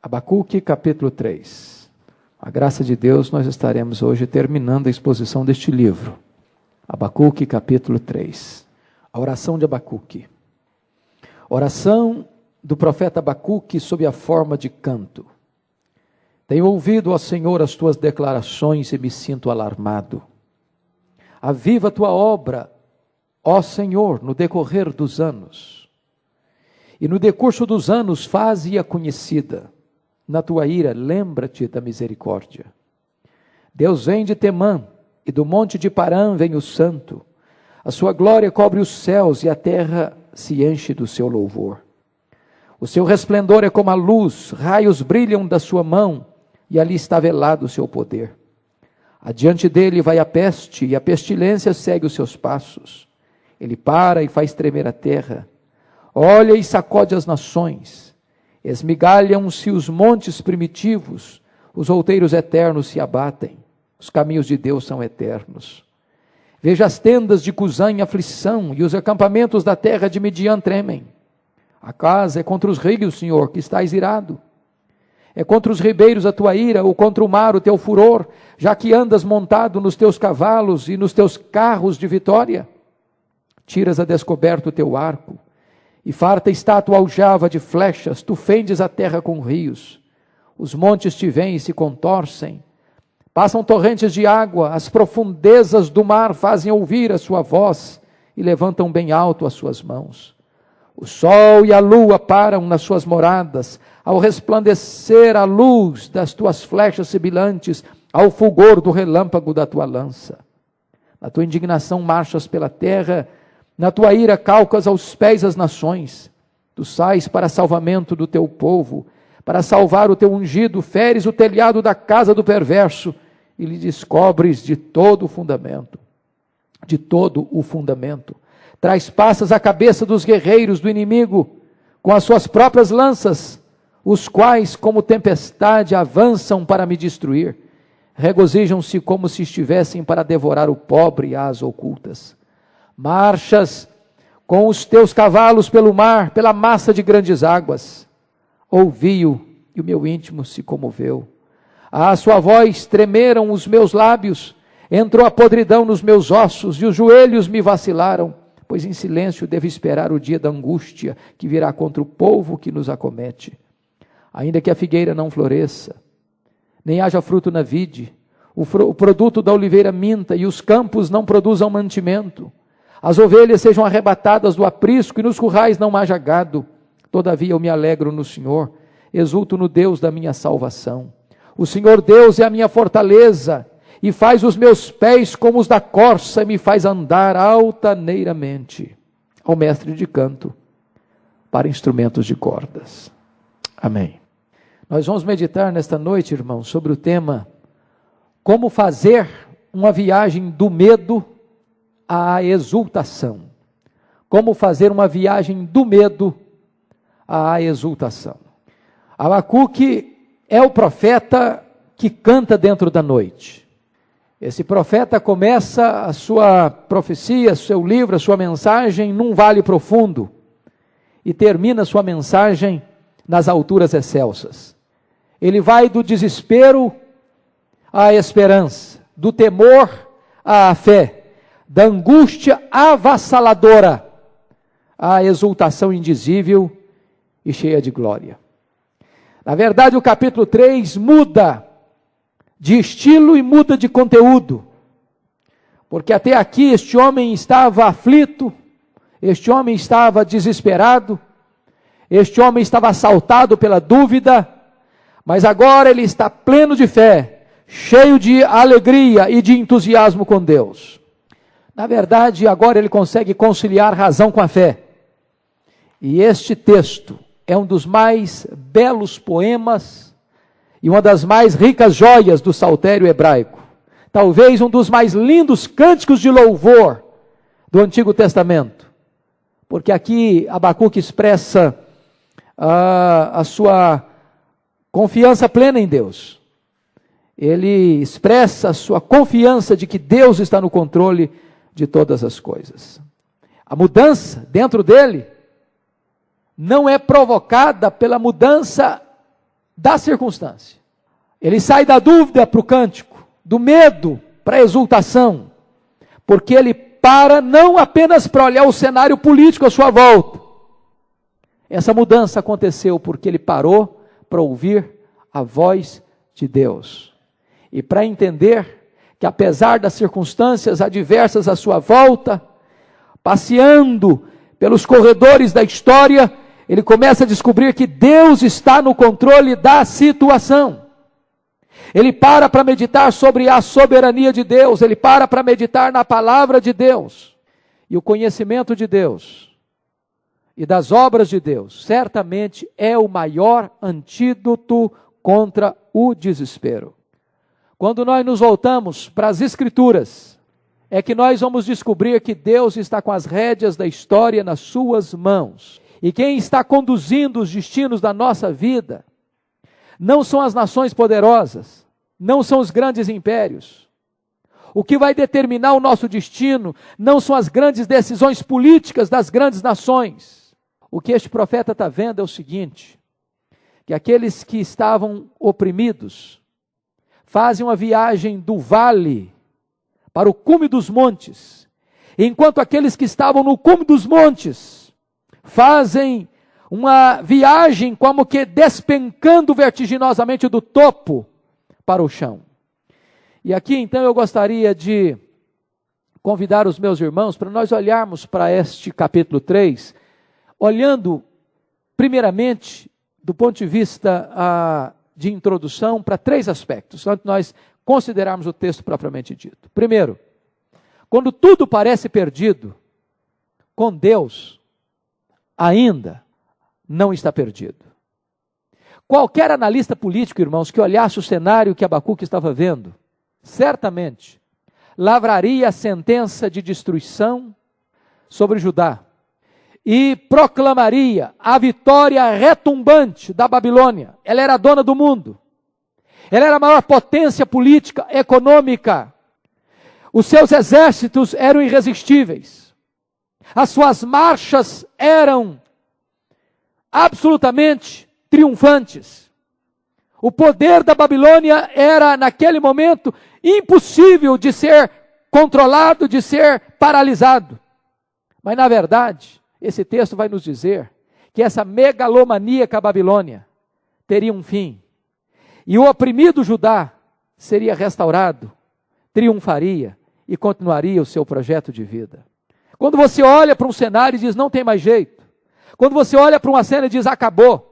Abacuque, capítulo 3. A graça de Deus, nós estaremos hoje terminando a exposição deste livro. Abacuque, capítulo 3. A oração de Abacuque. Oração do profeta Abacuque sob a forma de canto. Tenho ouvido, ó Senhor, as tuas declarações e me sinto alarmado. Aviva a tua obra, ó Senhor, no decorrer dos anos. E no decurso dos anos faze-a conhecida. Na tua ira, lembra-te da misericórdia. Deus vem de Temã, e do monte de Parã vem o santo. A sua glória cobre os céus, e a terra se enche do seu louvor. O seu resplendor é como a luz, raios brilham da sua mão, e ali está velado o seu poder. Adiante dele vai a peste, e a pestilência segue os seus passos. Ele para e faz tremer a terra. Olha e sacode as nações. Esmigalham-se os montes primitivos, os outeiros eternos se abatem, os caminhos de Deus são eternos. Veja as tendas de Cusã em aflição, e os acampamentos da terra de Midian tremem. A casa é contra os rios, Senhor, que estás irado. É contra os ribeiros a tua ira, ou contra o mar o teu furor, já que andas montado nos teus cavalos e nos teus carros de vitória. Tiras a descoberto o teu arco, e farta está a tua aljava de flechas, tu fendes a terra com rios. Os montes te veem e se contorcem. Passam torrentes de água, as profundezas do mar fazem ouvir a sua voz e levantam bem alto as suas mãos. O sol e a lua param nas suas moradas, ao resplandecer a luz das tuas flechas sibilantes, ao fulgor do relâmpago da tua lança. Na tua indignação marchas pela terra, na tua ira calcas aos pés as nações. Tu sais para salvamento do teu povo, para salvar o teu ungido, feres o telhado da casa do perverso, e lhe descobres de todo o fundamento. De todo o fundamento. Traspassas a cabeça dos guerreiros do inimigo, com as suas próprias lanças, os quais, como tempestade, avançam para me destruir. Regozijam-se como se estivessem para devorar o pobre às ocultas. Marchas com os teus cavalos pelo mar, pela massa de grandes águas. Ouvi-o e o meu íntimo se comoveu. À sua voz tremeram os meus lábios, entrou a podridão nos meus ossos e os joelhos me vacilaram, pois em silêncio devo esperar o dia da angústia que virá contra o povo que nos acomete. Ainda que a figueira não floresça, nem haja fruto na vide, o produto da oliveira minta e os campos não produzam mantimento, as ovelhas sejam arrebatadas do aprisco e nos currais não haja gado. Todavia eu me alegro no Senhor, exulto no Deus da minha salvação. O Senhor Deus é a minha fortaleza, e faz os meus pés como os da corça, e me faz andar altaneiramente. Ao mestre de canto, para instrumentos de cordas. Amém. Nós vamos meditar nesta noite, irmãos, sobre o tema como fazer uma viagem do medo à exultação. Como fazer uma viagem do medo à exultação. Abacuque é o profeta que canta dentro da noite. Esse profeta começa a sua profecia, seu livro, a sua mensagem num vale profundo e termina a sua mensagem nas alturas excelsas. Ele vai do desespero à esperança, do temor à fé, da angústia avassaladora à exultação indizível e cheia de glória. Na verdade, o capítulo 3 muda de estilo e muda de conteúdo, porque até aqui este homem estava aflito, este homem estava desesperado, este homem estava assaltado pela dúvida, mas agora ele está pleno de fé, cheio de alegria e de entusiasmo com Deus. Na verdade, agora ele consegue conciliar razão com a fé. E este texto é um dos mais belos poemas e uma das mais ricas joias do saltério hebraico. Talvez um dos mais lindos cânticos de louvor do Antigo Testamento. Porque aqui Abacuque expressa a sua confiança plena em Deus. Ele expressa a sua confiança de que Deus está no controle de todas as coisas. A mudança dentro dele não é provocada pela mudança da circunstância. Ele sai da dúvida para o cântico, do medo para a exultação, porque ele para não apenas para olhar o cenário político à sua volta. Essa mudança aconteceu porque ele parou para ouvir a voz de Deus. E para entender que apesar das circunstâncias adversas à sua volta, passeando pelos corredores da história, ele começa a descobrir que Deus está no controle da situação. Ele para meditar sobre a soberania de Deus, ele para meditar na palavra de Deus. E o conhecimento de Deus e das obras de Deus, certamente é o maior antídoto contra o desespero. Quando nós nos voltamos para as Escrituras, é que nós vamos descobrir que Deus está com as rédeas da história nas suas mãos. E quem está conduzindo os destinos da nossa vida não são as nações poderosas, não são os grandes impérios. O que vai determinar o nosso destino não são as grandes decisões políticas das grandes nações. O que este profeta está vendo é o seguinte, que aqueles que estavam oprimidos fazem uma viagem do vale para o cume dos montes, enquanto aqueles que estavam no cume dos montes fazem uma viagem como que despencando vertiginosamente do topo para o chão. E aqui então eu gostaria de convidar os meus irmãos para nós olharmos para este capítulo 3, olhando primeiramente do ponto de vista de introdução para 3 aspectos, antes de nós considerarmos o texto propriamente dito. Primeiro, quando tudo parece perdido, com Deus ainda não está perdido. Qualquer analista político, irmãos, que olhasse o cenário que Abacuque estava vendo, certamente lavraria a sentença de destruição sobre Judá e proclamaria a vitória retumbante da Babilônia. Ela era a dona do mundo. Ela era a maior potência política, econômica. Os seus exércitos eram irresistíveis. As suas marchas eram absolutamente triunfantes. O poder da Babilônia era, naquele momento, impossível de ser controlado, de ser paralisado. Mas, na verdade, esse texto vai nos dizer que essa megalomaníaca Babilônia teria um fim. E o oprimido Judá seria restaurado, triunfaria e continuaria o seu projeto de vida. Quando você olha para um cenário e diz, não tem mais jeito. Quando você olha para uma cena e diz, acabou.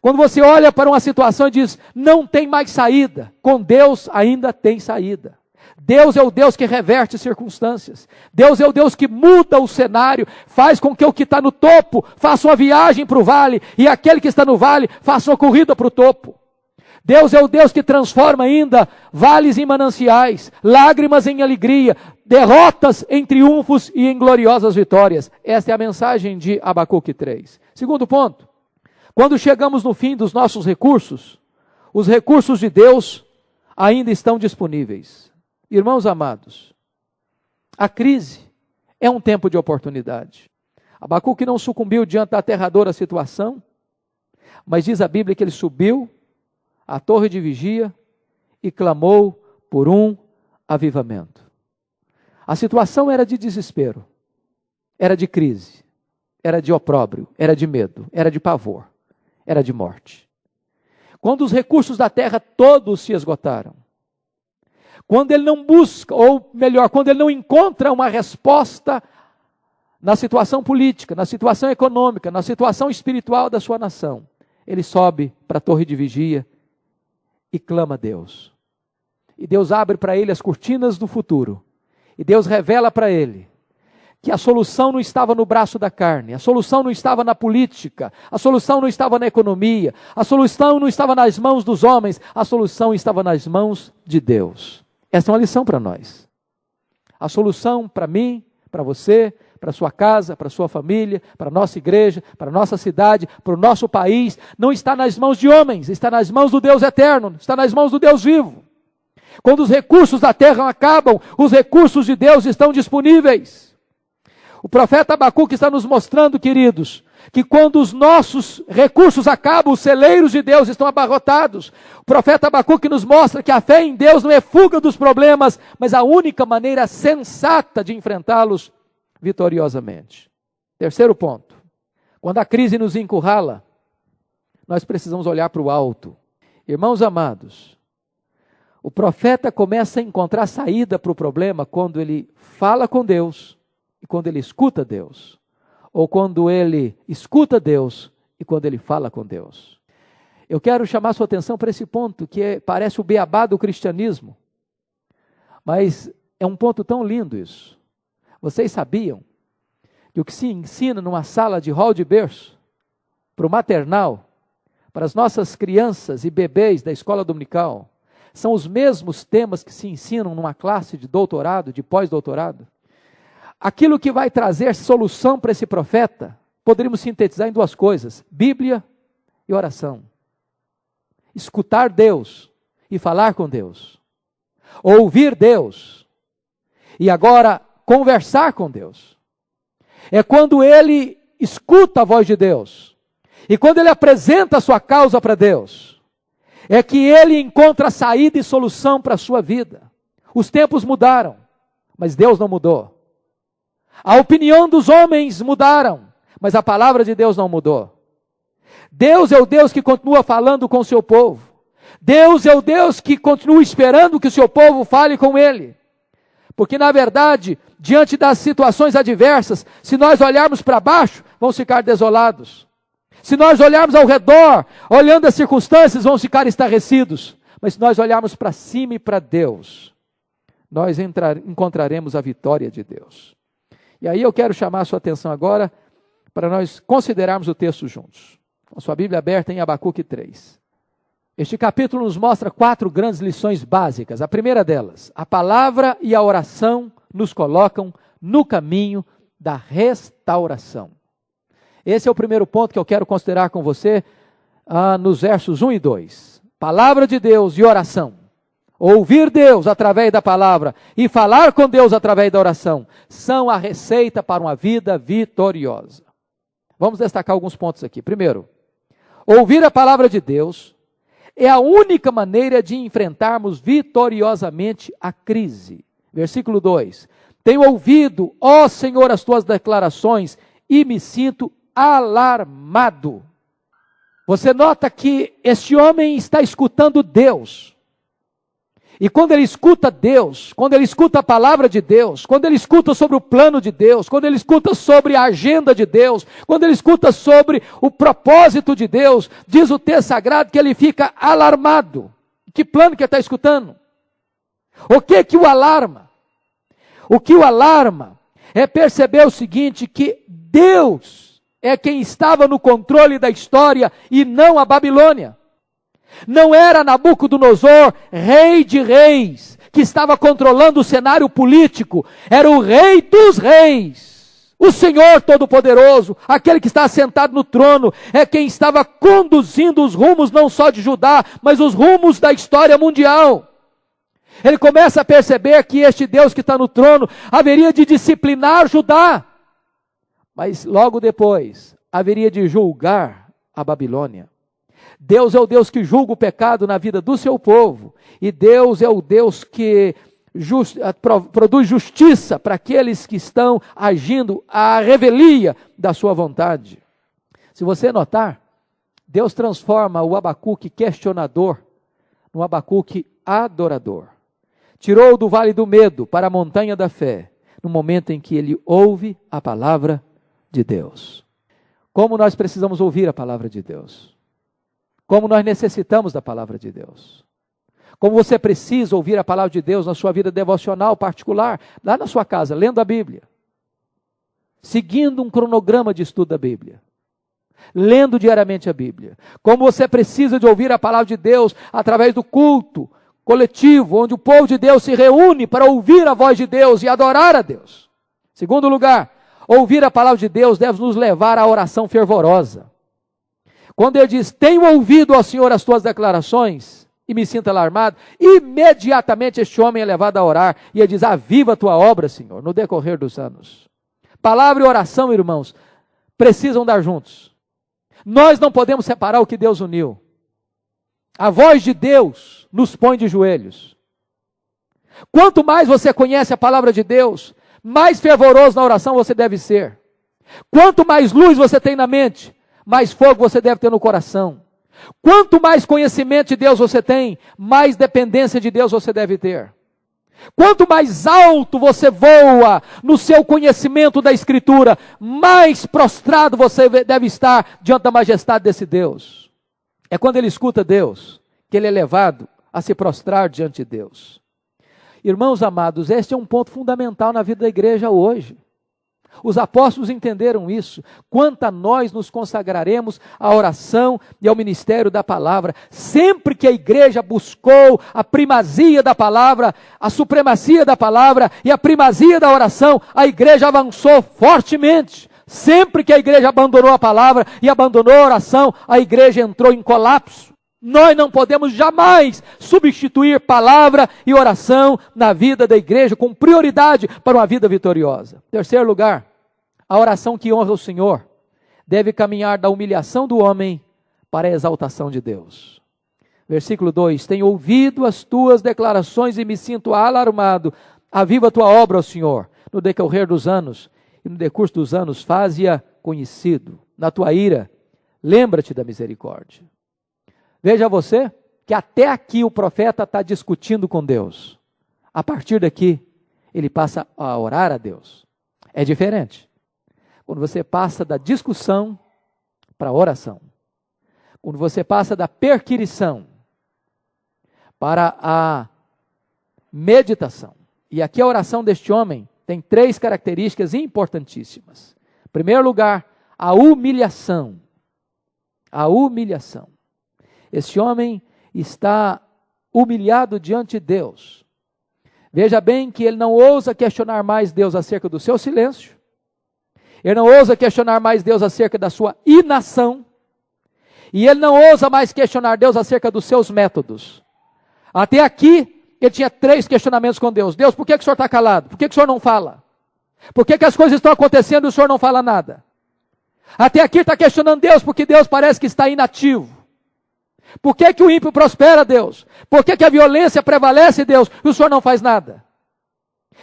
Quando você olha para uma situação e diz, não tem mais saída. Com Deus ainda tem saída. Deus é o Deus que reverte circunstâncias. Deus é o Deus que muda o cenário, faz com que o que está no topo faça uma viagem para o vale, e aquele que está no vale faça uma corrida para o topo. Deus é o Deus que transforma ainda vales em mananciais, lágrimas em alegria, derrotas em triunfos e em gloriosas vitórias. Esta é a mensagem de Abacuque 3. Segundo ponto, quando chegamos no fim dos nossos recursos, os recursos de Deus ainda estão disponíveis. Irmãos amados, a crise é um tempo de oportunidade. Abacuque não sucumbiu diante da aterradora situação, mas diz a Bíblia que ele subiu à torre de vigia e clamou por um avivamento. A situação era de desespero, era de crise, era de opróbrio, era de medo, era de pavor, era de morte. Quando os recursos da terra todos se esgotaram, quando ele não busca, ou melhor, quando ele não encontra uma resposta na situação política, na situação econômica, na situação espiritual da sua nação, ele sobe para a torre de vigia e clama a Deus. E Deus abre para ele as cortinas do futuro. E Deus revela para ele que a solução não estava no braço da carne, a solução não estava na política, a solução não estava na economia, a solução não estava nas mãos dos homens, a solução estava nas mãos de Deus. Essa é uma lição para nós. A solução para mim, para você, para a sua casa, para a sua família, para a nossa igreja, para a nossa cidade, para o nosso país, não está nas mãos de homens, está nas mãos do Deus eterno, está nas mãos do Deus vivo. Quando os recursos da terra acabam, os recursos de Deus estão disponíveis. O profeta Abacuque está nos mostrando, queridos, que quando os nossos recursos acabam, os celeiros de Deus estão abarrotados. O profeta Abacuque nos mostra que a fé em Deus não é fuga dos problemas, mas a única maneira sensata de enfrentá-los vitoriosamente. Terceiro ponto, quando a crise nos encurrala, nós precisamos olhar para o alto. Irmãos amados, o profeta começa a encontrar saída para o problema quando ele fala com Deus e quando ele escuta Deus. Ou quando ele escuta Deus e quando ele fala com Deus. Eu quero chamar sua atenção para esse ponto, que parece o beabá do cristianismo. Mas é um ponto tão lindo isso. Vocês sabiam que o que se ensina numa sala de hall de berço, para o maternal, para as nossas crianças e bebês da escola dominical, são os mesmos temas que se ensinam numa classe de doutorado, de pós-doutorado? Aquilo que vai trazer solução para esse profeta, poderíamos sintetizar em duas coisas: Bíblia e oração. Escutar Deus e falar com Deus. Ouvir Deus e agora conversar com Deus. É quando ele escuta a voz de Deus e quando ele apresenta a sua causa para Deus, é que ele encontra saída e solução para a sua vida. Os tempos mudaram, mas Deus não mudou. A opinião dos homens mudaram, mas a palavra de Deus não mudou. Deus é o Deus que continua falando com o seu povo. Deus é o Deus que continua esperando que o seu povo fale com Ele. Porque na verdade, diante das situações adversas, se nós olharmos para baixo, vamos ficar desolados. Se nós olharmos ao redor, olhando as circunstâncias, vamos ficar estarrecidos. Mas se nós olharmos para cima e para Deus, nós encontraremos a vitória de Deus. E aí eu quero chamar a sua atenção agora para nós considerarmos o texto juntos. Com a sua Bíblia aberta em Abacuque 3. Este capítulo nos mostra 4 grandes lições básicas. A primeira delas, a palavra e a oração nos colocam no caminho da restauração. Esse é o primeiro ponto que eu quero considerar com você nos versos 1 e 2. Palavra de Deus e oração. Ouvir Deus através da palavra e falar com Deus através da oração são a receita para uma vida vitoriosa. Vamos destacar alguns pontos aqui. Primeiro, ouvir a palavra de Deus é a única maneira de enfrentarmos vitoriosamente a crise. Versículo 2. Tenho ouvido, ó Senhor, as tuas declarações e me sinto alarmado. Você nota que este homem está escutando Deus. E quando ele escuta Deus, quando ele escuta a palavra de Deus, quando ele escuta sobre o plano de Deus, quando ele escuta sobre a agenda de Deus, quando ele escuta sobre o propósito de Deus, diz o texto sagrado que ele fica alarmado. Que plano que ele está escutando? O que o alarma? O que o alarma é perceber o seguinte, que Deus é quem estava no controle da história e não a Babilônia. Não era Nabucodonosor, rei de reis, que estava controlando o cenário político. Era o rei dos reis, o Senhor Todo-Poderoso, aquele que está sentado no trono, é quem estava conduzindo os rumos não só de Judá, mas os rumos da história mundial. Ele começa a perceber que este Deus que está no trono haveria de disciplinar Judá, mas logo depois haveria de julgar a Babilônia. Deus é o Deus que julga o pecado na vida do seu povo. E Deus é o Deus que produz justiça para aqueles que estão agindo à revelia da sua vontade. Se você notar, Deus transforma o Abacuque questionador no Abacuque adorador. Tirou do vale do medo para a montanha da fé, no momento em que ele ouve a palavra de Deus. Como nós precisamos ouvir a palavra de Deus. Como nós necessitamos da palavra de Deus. Como você precisa ouvir a palavra de Deus na sua vida devocional particular, lá na sua casa, lendo a Bíblia. Seguindo um cronograma de estudo da Bíblia. Lendo diariamente a Bíblia. Como você precisa de ouvir a palavra de Deus através do culto coletivo, onde o povo de Deus se reúne para ouvir a voz de Deus e adorar a Deus. Segundo lugar, ouvir a palavra de Deus deve nos levar à oração fervorosa. Quando ele diz, tenho ouvido ao Senhor as tuas declarações e me sinto alarmado, imediatamente este homem é levado a orar e ele diz, aviva a tua obra, Senhor, no decorrer dos anos. Palavra e oração, irmãos, precisam dar juntos. Nós não podemos separar o que Deus uniu. A voz de Deus nos põe de joelhos. Quanto mais você conhece a palavra de Deus, mais fervoroso na oração você deve ser. Quanto mais luz você tem na mente, mais fogo você deve ter no coração. Quanto mais conhecimento de Deus você tem, mais dependência de Deus você deve ter. Quanto mais alto você voa no seu conhecimento da Escritura, mais prostrado você deve estar diante da majestade desse Deus. É quando ele escuta Deus, que ele é levado a se prostrar diante de Deus. Irmãos amados, este é um ponto fundamental na vida da igreja hoje. Os apóstolos entenderam isso. Quanto a nós nos consagraremos à oração e ao ministério da palavra. Sempre que a igreja buscou a primazia da palavra, a supremacia da palavra e a primazia da oração, a igreja avançou fortemente. Sempre que a igreja abandonou a palavra e abandonou a oração, a igreja entrou em colapso. Nós não podemos jamais substituir palavra e oração na vida da igreja com prioridade para uma vida vitoriosa. Terceiro lugar, a oração que honra o Senhor deve caminhar da humilhação do homem para a exaltação de Deus. Versículo 2, tenho ouvido as tuas declarações e me sinto alarmado. Aviva a tua obra, ó Senhor, no decorrer dos anos e no decurso dos anos, faze-a conhecido. Na tua ira, lembra-te da misericórdia. Veja você que até aqui o profeta está discutindo com Deus. A partir daqui, ele passa a orar a Deus. É diferente. Quando você passa da discussão para a oração. Quando você passa da perquirição para a meditação. E aqui a oração deste homem tem 3 características importantíssimas. Em primeiro lugar, a humilhação. A humilhação. Esse homem está humilhado diante de Deus. Veja bem que ele não ousa questionar mais Deus acerca do seu silêncio. Ele não ousa questionar mais Deus acerca da sua inação. E ele não ousa mais questionar Deus acerca dos seus métodos. Até aqui, ele tinha 3 questionamentos com Deus. Deus, por que o Senhor está calado? Por que o Senhor não fala? Por que as coisas estão acontecendo e o Senhor não fala nada? Até aqui está questionando Deus, porque Deus parece que está inativo. Por que o ímpio prospera, Deus? Por que a violência prevalece, Deus, e o Senhor não faz nada?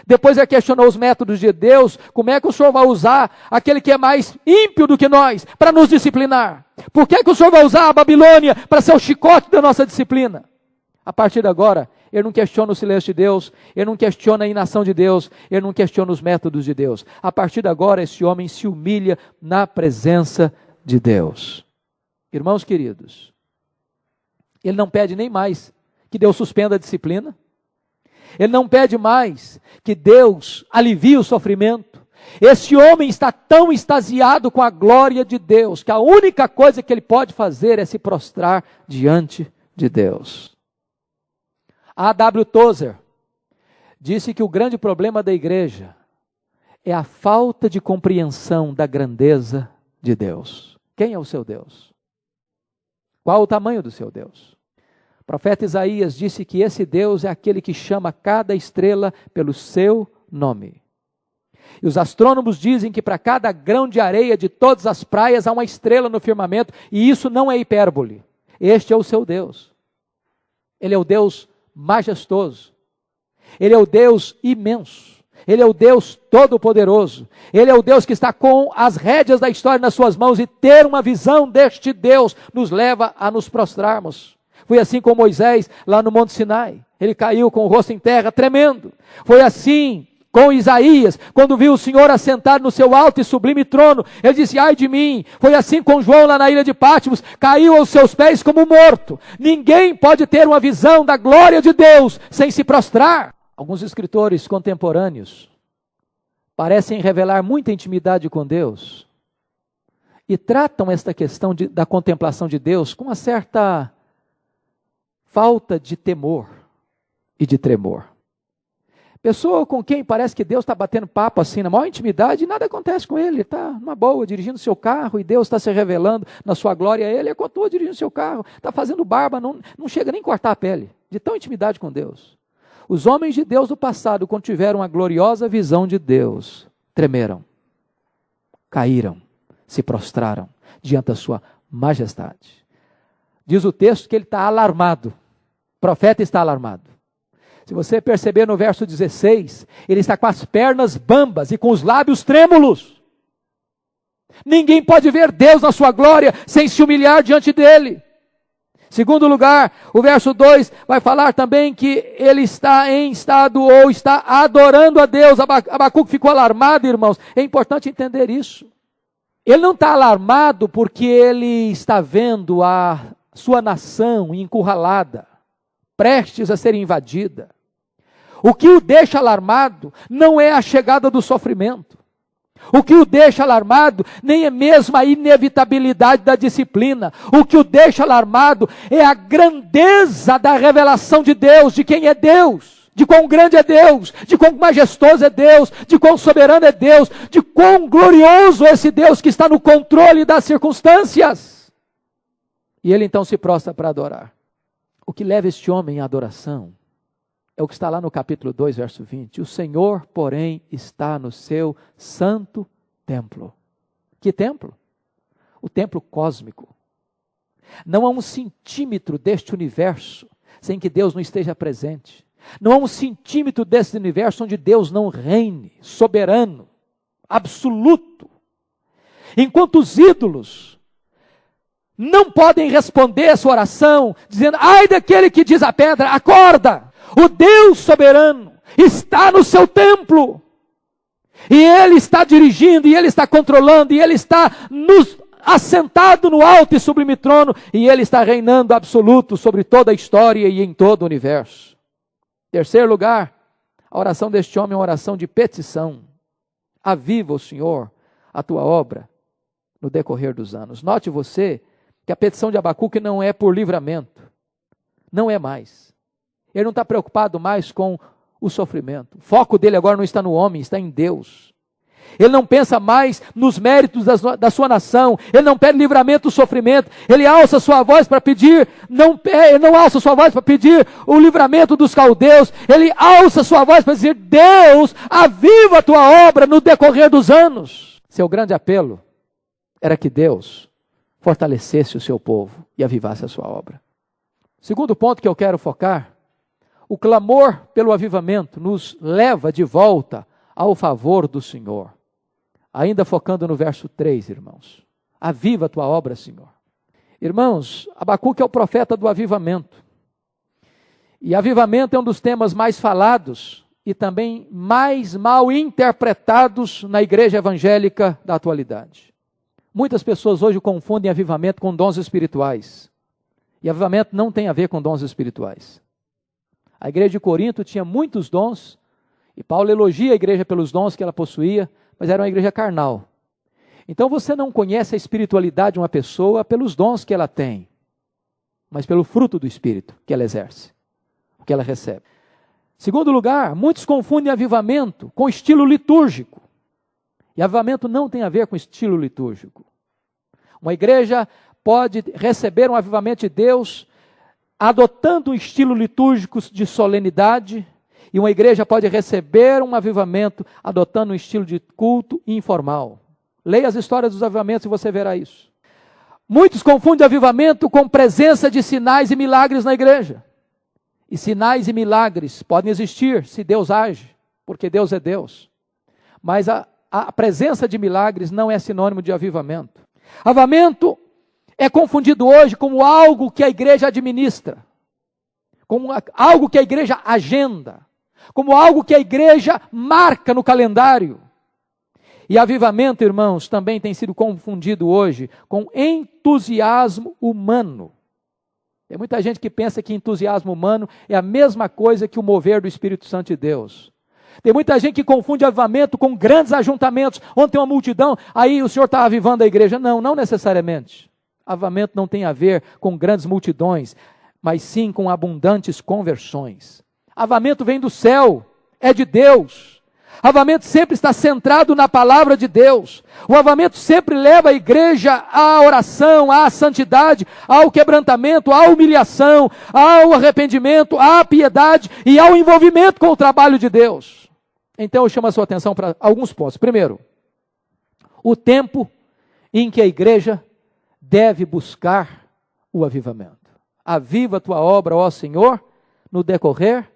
Depois ele questionou os métodos de Deus, como é que o Senhor vai usar aquele que é mais ímpio do que nós, para nos disciplinar? Por que o Senhor vai usar a Babilônia para ser o chicote da nossa disciplina? A partir de agora, ele não questiona o silêncio de Deus, ele não questiona a inação de Deus, ele não questiona os métodos de Deus. A partir de agora, esse homem se humilha na presença de Deus. Irmãos queridos, ele não pede nem mais que Deus suspenda a disciplina. Ele não pede mais que Deus alivie o sofrimento. Esse homem está tão extasiado com a glória de Deus, que a única coisa que ele pode fazer é se prostrar diante de Deus. A W. Tozer disse que o grande problema da igreja é a falta de compreensão da grandeza de Deus. Quem é o seu Deus? Qual o tamanho do seu Deus? O profeta Isaías disse que esse Deus é aquele que chama cada estrela pelo seu nome. E os astrônomos dizem que para cada grão de areia de todas as praias há uma estrela no firmamento, e isso não é hipérbole. Este é o seu Deus. Ele é o Deus majestoso. Ele é o Deus imenso. Ele é o Deus todo-poderoso. Ele é o Deus que está com as rédeas da história nas suas mãos, e ter uma visão deste Deus nos leva a nos prostrarmos. Foi assim com Moisés lá no Monte Sinai. Ele caiu com o rosto em terra, tremendo. Foi assim com Isaías, quando viu o Senhor assentado no seu alto e sublime trono. Ele disse, ai de mim. Foi assim com João lá na ilha de Patmos, caiu aos seus pés como morto. Ninguém pode ter uma visão da glória de Deus sem se prostrar. Alguns escritores contemporâneos parecem revelar muita intimidade com Deus e tratam esta questão da contemplação de Deus com uma certa falta de temor e de tremor. Pessoa com quem parece que Deus está batendo papo assim, na maior intimidade, e nada acontece com ele. Ele está numa boa, dirigindo seu carro, e Deus está se revelando na sua glória a ele. Ele continua dirigindo seu carro, está fazendo barba, não chega nem a cortar a pele, de tão intimidade com Deus. Os homens de Deus do passado, quando tiveram a gloriosa visão de Deus, tremeram, caíram, se prostraram diante da sua majestade. Diz o texto que ele está alarmado. O profeta está alarmado. Se você perceber no verso 16, ele está com as pernas bambas e com os lábios trêmulos. Ninguém pode ver Deus na sua glória sem se humilhar diante dele. Segundo lugar, o verso 2 vai falar também que ele está em estado ou está adorando a Deus. Abacuque ficou alarmado, irmãos. É importante entender isso. Ele não está alarmado porque ele está vendo a sua nação encurralada, prestes a ser invadida. O que o deixa alarmado não é a chegada do sofrimento. O que o deixa alarmado nem é mesmo a inevitabilidade da disciplina. O que o deixa alarmado é a grandeza da revelação de Deus, de quem é Deus, de quão grande é Deus, de quão majestoso é Deus, de quão soberano é Deus, de quão glorioso é esse Deus que está no controle das circunstâncias. E ele então se prostra para adorar. O que leva este homem à adoração é o que está lá no capítulo 2, verso 20. O Senhor, porém, está no seu santo templo. Que templo? O templo cósmico. Não há um centímetro deste universo sem que Deus não esteja presente. Não há um centímetro desse universo onde Deus não reine, soberano, absoluto. Enquanto os ídolos não podem responder essa oração, dizendo, ai daquele que diz à pedra, acorda! O Deus soberano está no seu templo. E Ele está dirigindo, e Ele está controlando, e Ele está assentado no alto e sublime trono, e Ele está reinando absoluto sobre toda a história e em todo o universo. Terceiro lugar, a oração deste homem é uma oração de petição. Aviva, o Senhor, a tua obra no decorrer dos anos. Note você que a petição de Abacuque não é por livramento. Não é mais. Ele não está preocupado mais com o sofrimento. O foco dele agora não está no homem, está em Deus. Ele não pensa mais nos méritos da sua nação. Ele não pede livramento do sofrimento. Ele alça sua voz para pedir, ele não alça sua voz para pedir o livramento dos caldeus. Ele alça sua voz para dizer, Deus, aviva a tua obra no decorrer dos anos. Seu grande apelo era que Deus fortalecesse o seu povo e avivasse a sua obra. Segundo ponto que eu quero focar, o clamor pelo avivamento nos leva de volta ao favor do Senhor. Ainda focando no verso 3, irmãos. Aviva a tua obra, Senhor. Irmãos, Abacuque é o profeta do avivamento. E avivamento é um dos temas mais falados e também mais mal interpretados na igreja evangélica da atualidade. Muitas pessoas hoje confundem avivamento com dons espirituais. E avivamento não tem a ver com dons espirituais. A igreja de Corinto tinha muitos dons, e Paulo elogia a igreja pelos dons que ela possuía, mas era uma igreja carnal. Então você não conhece a espiritualidade de uma pessoa pelos dons que ela tem, mas pelo fruto do Espírito que ela exerce, o que ela recebe. Segundo lugar, muitos confundem avivamento com estilo litúrgico. E avivamento não tem a ver com estilo litúrgico. Uma igreja pode receber um avivamento de Deus adotando um estilo litúrgico de solenidade, e uma igreja pode receber um avivamento adotando um estilo de culto informal. Leia as histórias dos avivamentos e você verá isso. Muitos confundem avivamento com presença de sinais e milagres na igreja. E sinais e milagres podem existir se Deus age, porque Deus é Deus. Mas a presença de milagres não é sinônimo de avivamento. Avivamento é confundido hoje como algo que a igreja administra, como algo que a igreja agenda, como algo que a igreja marca no calendário. E avivamento, irmãos, também tem sido confundido hoje com entusiasmo humano. Tem muita gente que pensa que entusiasmo humano é a mesma coisa que o mover do Espírito Santo de Deus. Tem muita gente que confunde avivamento com grandes ajuntamentos, onde tem uma multidão, aí o Senhor está avivando a igreja. Não, não necessariamente. Avivamento não tem a ver com grandes multidões, mas sim com abundantes conversões. Avivamento vem do céu, é de Deus. Avivamento sempre está centrado na palavra de Deus. O avivamento sempre leva a igreja à oração, à santidade, ao quebrantamento, à humilhação, ao arrependimento, à piedade e ao envolvimento com o trabalho de Deus. Então eu chamo a sua atenção para alguns pontos. Primeiro, o tempo em que a igreja deve buscar o avivamento. Aviva a tua obra, ó Senhor, no decorrer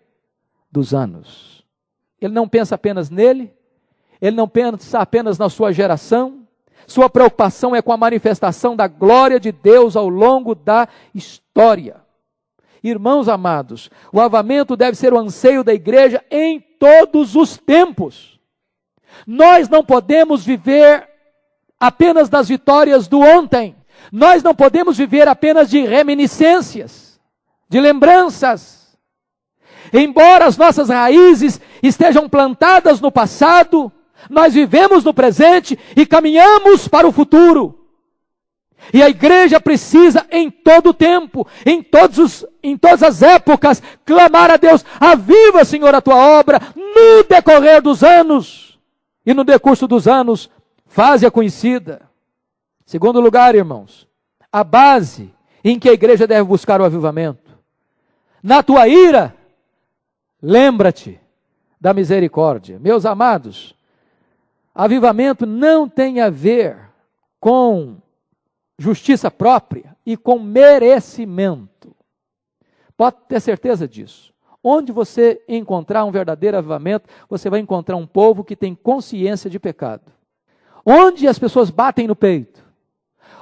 dos anos. Ele não pensa apenas nele, ele não pensa apenas na sua geração, sua preocupação é com a manifestação da glória de Deus ao longo da história. Irmãos amados, o avivamento deve ser o anseio da igreja em todos os tempos. Nós não podemos viver apenas das vitórias do ontem. Nós não podemos viver apenas de reminiscências, de lembranças. Embora as nossas raízes estejam plantadas no passado, nós vivemos no presente e caminhamos para o futuro. E a igreja precisa em todo o tempo, em todas as épocas, clamar a Deus: aviva, Senhor, a tua obra no decorrer dos anos. E no decurso dos anos, faze-a conhecida. Segundo lugar, irmãos, a base em que a igreja deve buscar o avivamento. Na tua ira, lembra-te da misericórdia. Meus amados, avivamento não tem a ver com justiça própria e com merecimento. Pode ter certeza disso. Onde você encontrar um verdadeiro avivamento, você vai encontrar um povo que tem consciência de pecado. Onde as pessoas batem no peito,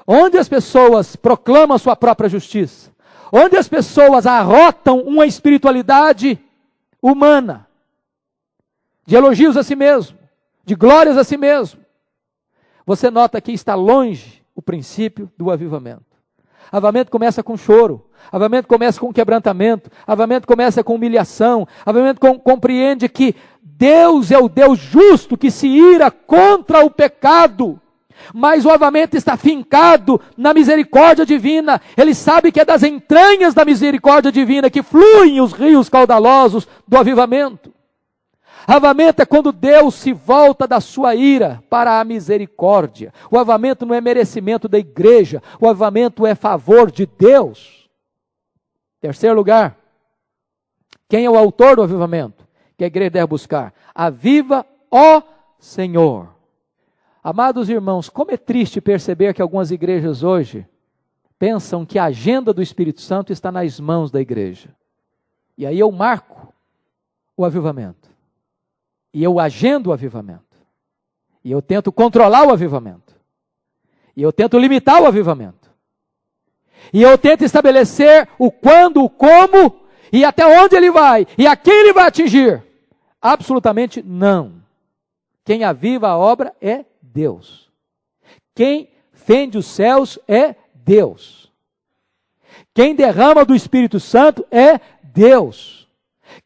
onde as pessoas proclamam a sua própria justiça, onde as pessoas arrotam uma espiritualidade humana, de elogios a si mesmo, de glórias a si mesmo, você nota que está longe o princípio do avivamento. Avivamento começa com choro, avivamento começa com quebrantamento, avivamento começa com humilhação, avivamento compreende que Deus é o Deus justo que se ira contra o pecado, mas o avivamento está fincado na misericórdia divina. Ele sabe que é das entranhas da misericórdia divina que fluem os rios caudalosos do avivamento. Avivamento é quando Deus se volta da sua ira para a misericórdia. O avivamento não é merecimento da igreja, o avivamento é favor de Deus. Terceiro lugar, quem é o autor do avivamento que a igreja deve buscar? Aviva, ó Senhor. Amados irmãos, como é triste perceber que algumas igrejas hoje pensam que a agenda do Espírito Santo está nas mãos da igreja. E aí eu marco o avivamento. E eu agendo o avivamento. E eu tento controlar o avivamento. E eu tento limitar o avivamento. E eu tento estabelecer o quando, o como, e até onde ele vai, e a quem ele vai atingir. Absolutamente não. Quem aviva a obra é Deus. Quem fende os céus é Deus. Quem derrama do Espírito Santo é Deus.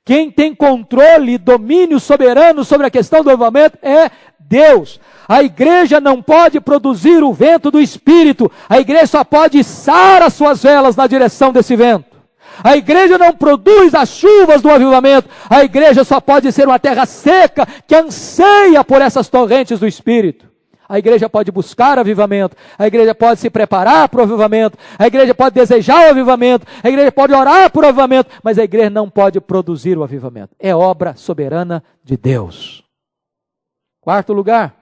Quem tem controle, domínio soberano sobre a questão do avivamento é Deus. A igreja não pode produzir o vento do Espírito. A igreja só pode içar as suas velas na direção desse vento. A igreja não produz as chuvas do avivamento. A igreja só pode ser uma terra seca que anseia por essas torrentes do Espírito. A igreja pode buscar avivamento, a igreja pode se preparar para o avivamento, a igreja pode desejar o avivamento, a igreja pode orar por avivamento, mas a igreja não pode produzir o avivamento. É obra soberana de Deus. Quarto lugar,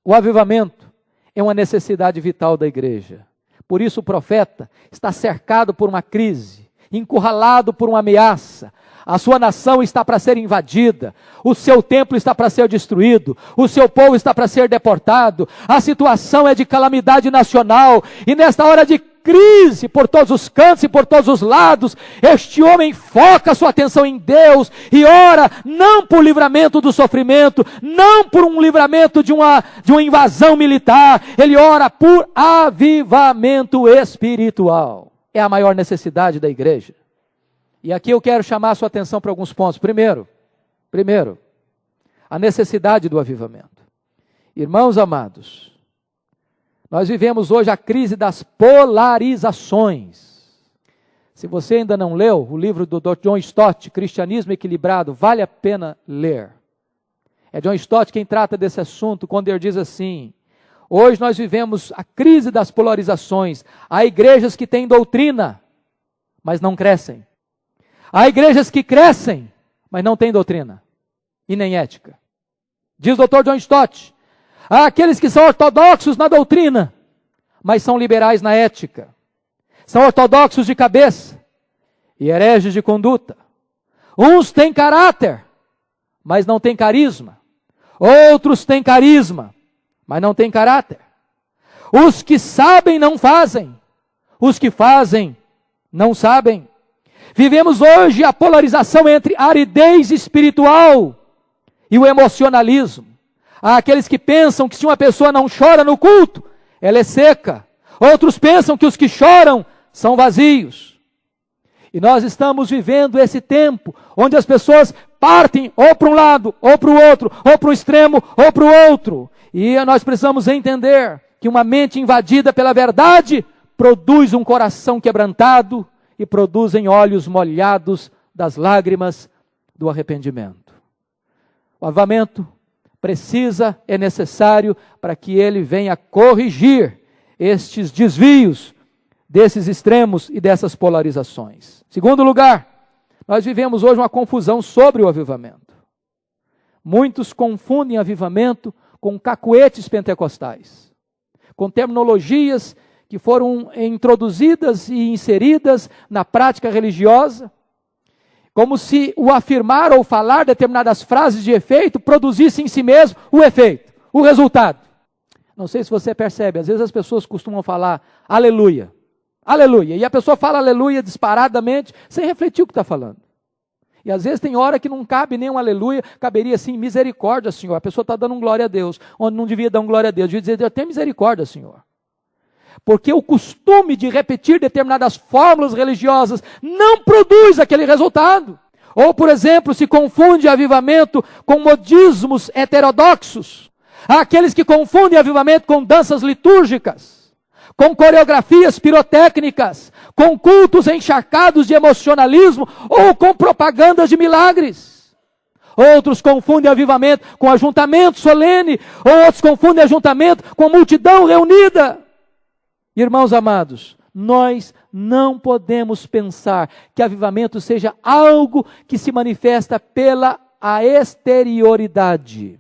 o avivamento é uma necessidade vital da igreja. Por isso o profeta está cercado por uma crise, encurralado por uma ameaça. A sua nação está para ser invadida, o seu templo está para ser destruído, o seu povo está para ser deportado, a situação é de calamidade nacional, e nesta hora de crise, por todos os cantos e por todos os lados, este homem foca sua atenção em Deus, e ora não por livramento do sofrimento, não por um livramento de uma invasão militar, ele ora por avivamento espiritual. É a maior necessidade da igreja. E aqui eu quero chamar a sua atenção para alguns pontos. Primeiro, a necessidade do avivamento. Irmãos amados, nós vivemos hoje a crise das polarizações. Se você ainda não leu o livro do Dr. John Stott, Cristianismo Equilibrado, vale a pena ler. É John Stott quem trata desse assunto quando ele diz assim: hoje nós vivemos a crise das polarizações. Há igrejas que têm doutrina, mas não crescem. Há igrejas que crescem, mas não têm doutrina e nem ética. Diz o Dr. John Stott: Há aqueles que são ortodoxos na doutrina, mas são liberais na ética. São ortodoxos de cabeça e hereges de conduta. Uns têm caráter, mas não têm carisma. Outros têm carisma, mas não têm caráter. Os que sabem não fazem. Os que fazem não sabem. Vivemos hoje a polarização entre a aridez espiritual e o emocionalismo. Há aqueles que pensam que se uma pessoa não chora no culto, ela é seca. Outros pensam que os que choram são vazios. E nós estamos vivendo esse tempo onde as pessoas partem ou para um lado, ou para o outro, ou para um extremo, ou para o outro. E nós precisamos entender que uma mente invadida pela verdade produz um coração quebrantado e produzem olhos molhados das lágrimas do arrependimento. O avivamento precisa, é necessário para que ele venha corrigir estes desvios desses extremos e dessas polarizações. Segundo lugar, nós vivemos hoje uma confusão sobre o avivamento. Muitos confundem avivamento com cacuetes pentecostais, com terminologias que foram introduzidas e inseridas na prática religiosa, como se o afirmar ou falar determinadas frases de efeito produzisse em si mesmo o efeito, o resultado. Não sei se você percebe, às vezes as pessoas costumam falar aleluia, aleluia, e a pessoa fala aleluia disparadamente, sem refletir o que está falando. E às vezes tem hora que não cabe nem um aleluia, caberia assim, misericórdia, Senhor. A pessoa está dando um glória a Deus, onde não devia dar um glória a Deus, devia dizer, Deus tem misericórdia, Senhor. Porque o costume de repetir determinadas fórmulas religiosas não produz aquele resultado. Ou, por exemplo, se confunde avivamento com modismos heterodoxos. Há aqueles que confundem avivamento com danças litúrgicas, com coreografias pirotécnicas, com cultos encharcados de emocionalismo ou com propagandas de milagres. Outros confundem avivamento com ajuntamento solene, ou outros confundem ajuntamento com multidão reunida. Irmãos amados, nós não podemos pensar que avivamento seja algo que se manifesta pela a exterioridade.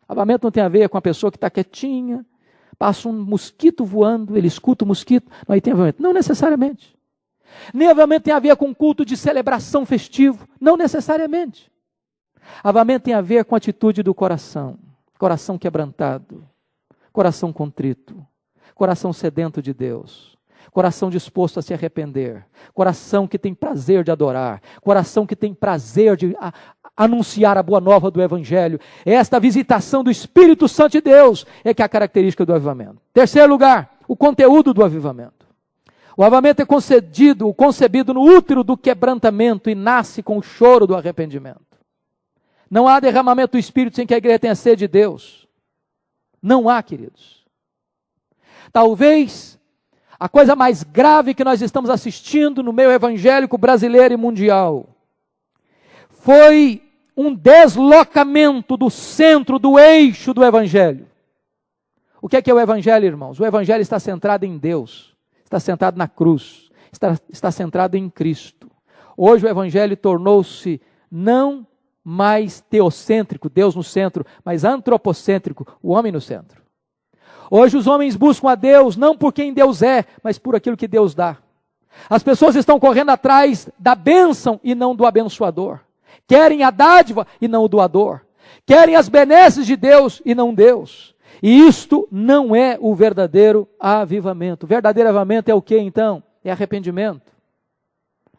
Avivamento não tem a ver com a pessoa que está quietinha, passa um mosquito voando, ele escuta o mosquito, não, aí tem avivamento. Não necessariamente. Nem avivamento tem a ver com culto de celebração festivo, não necessariamente. Avivamento tem a ver com a atitude do coração, coração quebrantado, coração contrito, coração sedento de Deus, coração disposto a se arrepender, coração que tem prazer de adorar, coração que tem prazer de anunciar a boa nova do Evangelho. Esta visitação do Espírito Santo de Deus é que é a característica do avivamento. Terceiro lugar, o conteúdo do avivamento. O avivamento é concebido no útero do quebrantamento e nasce com o choro do arrependimento. Não há derramamento do Espírito sem que a igreja tenha sede de Deus. Não há, queridos. Talvez a coisa mais grave que nós estamos assistindo no meio evangélico brasileiro e mundial foi um deslocamento do centro, do eixo do Evangelho. O que é o Evangelho, irmãos? O Evangelho está centrado em Deus, está centrado na cruz, está centrado em Cristo. Hoje o Evangelho tornou-se não mais teocêntrico, Deus no centro, mas antropocêntrico, o homem no centro. Hoje os homens buscam a Deus não por quem Deus é, mas por aquilo que Deus dá. As pessoas estão correndo atrás da bênção e não do abençoador. Querem a dádiva e não o doador. Querem as benesses de Deus e não Deus. E isto não é o verdadeiro avivamento. O verdadeiro avivamento é o que então? É arrependimento.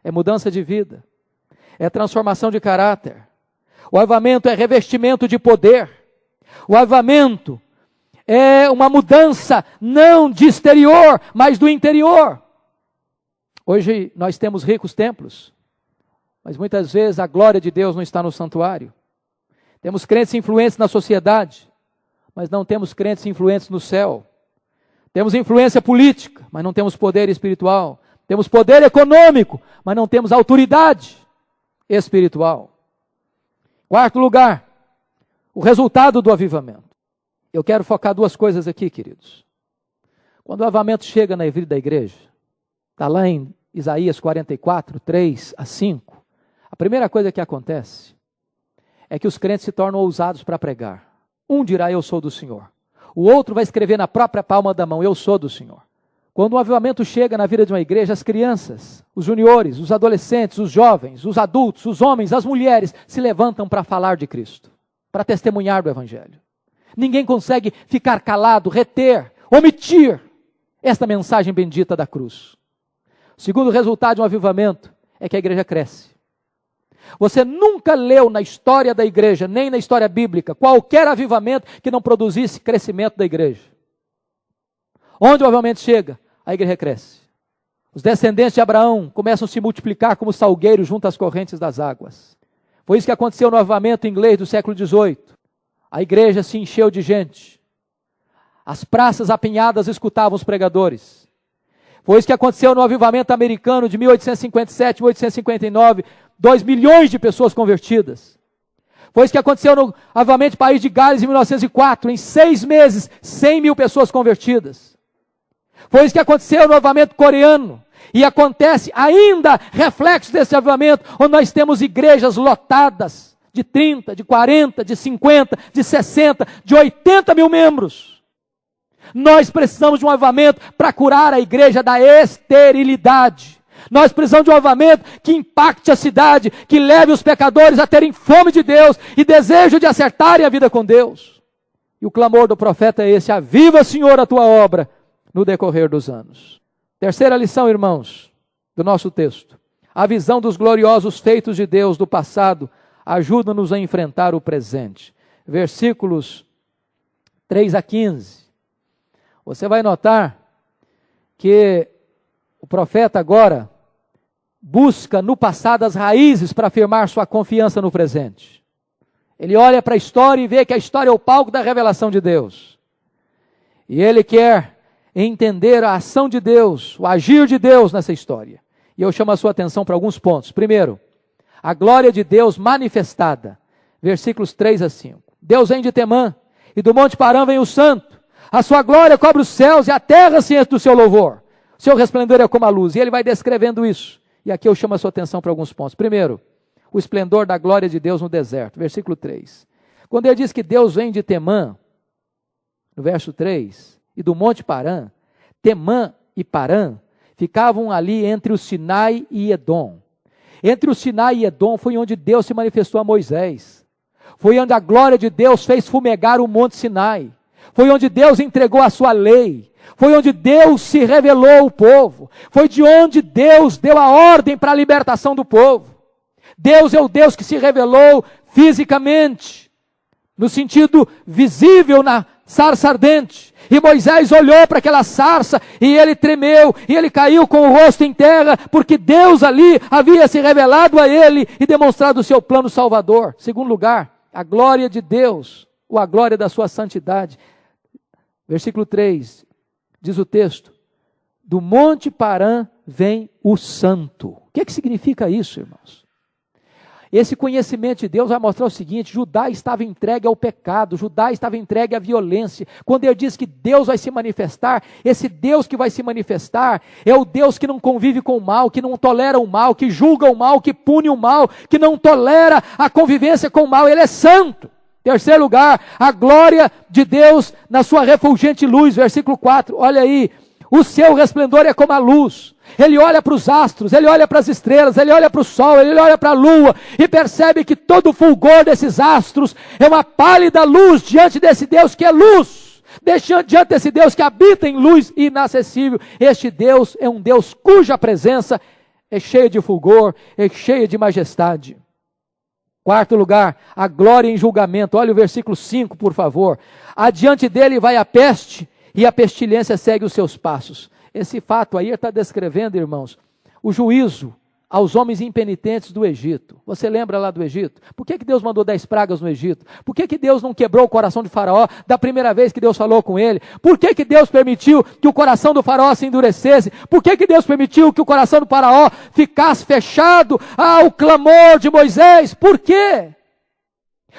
É mudança de vida. É transformação de caráter. O avivamento é revestimento de poder. O avivamento é uma mudança não de exterior, mas do interior. Hoje nós temos ricos templos, mas muitas vezes a glória de Deus não está no santuário. Temos crentes influentes na sociedade, mas não temos crentes influentes no céu. Temos influência política, mas não temos poder espiritual. Temos poder econômico, mas não temos autoridade espiritual. Quarto lugar, o resultado do avivamento. Eu quero focar duas coisas aqui, queridos. Quando o avivamento chega na vida da igreja, está lá em Isaías 44, 3 a 5, a primeira coisa que acontece é que os crentes se tornam ousados para pregar. Um dirá, eu sou do Senhor. O outro vai escrever na própria palma da mão, eu sou do Senhor. Quando um avivamento chega na vida de uma igreja, as crianças, os juniores, os adolescentes, os jovens, os adultos, os homens, as mulheres, se levantam para falar de Cristo, para testemunhar do Evangelho. Ninguém consegue ficar calado, reter, omitir esta mensagem bendita da cruz. O segundo resultado de um avivamento é que a igreja cresce. Você nunca leu na história da igreja, nem na história bíblica, qualquer avivamento que não produzisse crescimento da igreja. Onde o avivamento chega, a igreja cresce. Os descendentes de Abraão começam a se multiplicar como salgueiros junto às correntes das águas. Foi isso que aconteceu no avivamento inglês do século XVIII. A igreja se encheu de gente. As praças apinhadas escutavam os pregadores. Foi isso que aconteceu no avivamento americano de 1857, 1859, 2 milhões de pessoas convertidas. Foi isso que aconteceu no avivamento do país de Gales em 1904, em 6 meses, 100 mil pessoas convertidas. Foi isso que aconteceu no avivamento coreano. E acontece ainda reflexo desse avivamento, onde nós temos igrejas lotadas de 30, de 40, de 50, de 60, de 80 mil membros. Nós precisamos de um avivamento para curar a igreja da esterilidade. Nós precisamos de um avivamento que impacte a cidade, que leve os pecadores a terem fome de Deus e desejo de acertarem a vida com Deus. E o clamor do profeta é esse: aviva, Senhor, a tua obra no decorrer dos anos. Terceira lição, irmãos, do nosso texto. A visão dos gloriosos feitos de Deus do passado ajuda-nos a enfrentar o presente. Versículos 3 a 15. Você vai notar que o profeta agora busca no passado as raízes para afirmar sua confiança no presente. Ele olha para a história e vê que a história é o palco da revelação de Deus. E ele quer entender a ação de Deus, o agir de Deus nessa história. E eu chamo a sua atenção para alguns pontos. Primeiro, a glória de Deus manifestada. Versículos 3 a 5. Deus vem de Temã, e do monte Parã vem o santo. A sua glória cobre os céus e a terra se enche do seu louvor. Seu resplendor é como a luz. E ele vai descrevendo isso. E aqui eu chamo a sua atenção para alguns pontos. Primeiro, o esplendor da glória de Deus no deserto. Versículo 3. Quando ele diz que Deus vem de Temã, no verso 3, e do monte Parã, Temã e Parã ficavam ali entre o Sinai e Edom. Entre o Sinai e Edom foi onde Deus se manifestou a Moisés. Foi onde a glória de Deus fez fumegar o monte Sinai. Foi onde Deus entregou a sua lei. Foi onde Deus se revelou ao povo. Foi de onde Deus deu a ordem para a libertação do povo. Deus é o Deus que se revelou fisicamente, no sentido visível na sarça ardente. E Moisés olhou para aquela sarça e ele tremeu, e ele caiu com o rosto em terra, porque Deus ali havia se revelado a ele e demonstrado o seu plano salvador. Segundo lugar, a glória de Deus, ou a glória da sua santidade. Versículo 3, diz o texto: do monte Parã vem o santo. O que significa isso, irmãos? Esse conhecimento de Deus vai mostrar o seguinte: Judá estava entregue ao pecado, Judá estava entregue à violência. Quando ele diz que Deus vai se manifestar, esse Deus que vai se manifestar é o Deus que não convive com o mal, que não tolera o mal, que julga o mal, que pune o mal, que não tolera a convivência com o mal. Ele é santo. Terceiro lugar, a glória de Deus na sua refulgente luz. Versículo 4, olha aí: o seu resplendor é como a luz. Ele olha para os astros, ele olha para as estrelas, ele olha para o sol, ele olha para a lua e percebe que todo o fulgor desses astros é uma pálida luz diante desse Deus que é luz, diante desse Deus que habita em luz inacessível. Este Deus é um Deus cuja presença é cheia de fulgor, é cheia de majestade. Quarto lugar, a glória em julgamento. Olha o versículo 5, por favor. Adiante dele vai a peste, e a pestilência segue os seus passos. Esse fato aí está descrevendo, irmãos, o juízo aos homens impenitentes do Egito. Você lembra lá do Egito? Por que Deus mandou 10 pragas no Egito? Por que Deus não quebrou o coração de Faraó da primeira vez que Deus falou com ele? Por que Deus permitiu que o coração do Faraó se endurecesse? Por que Deus permitiu que o coração do Faraó ficasse fechado ao clamor de Moisés? Por quê?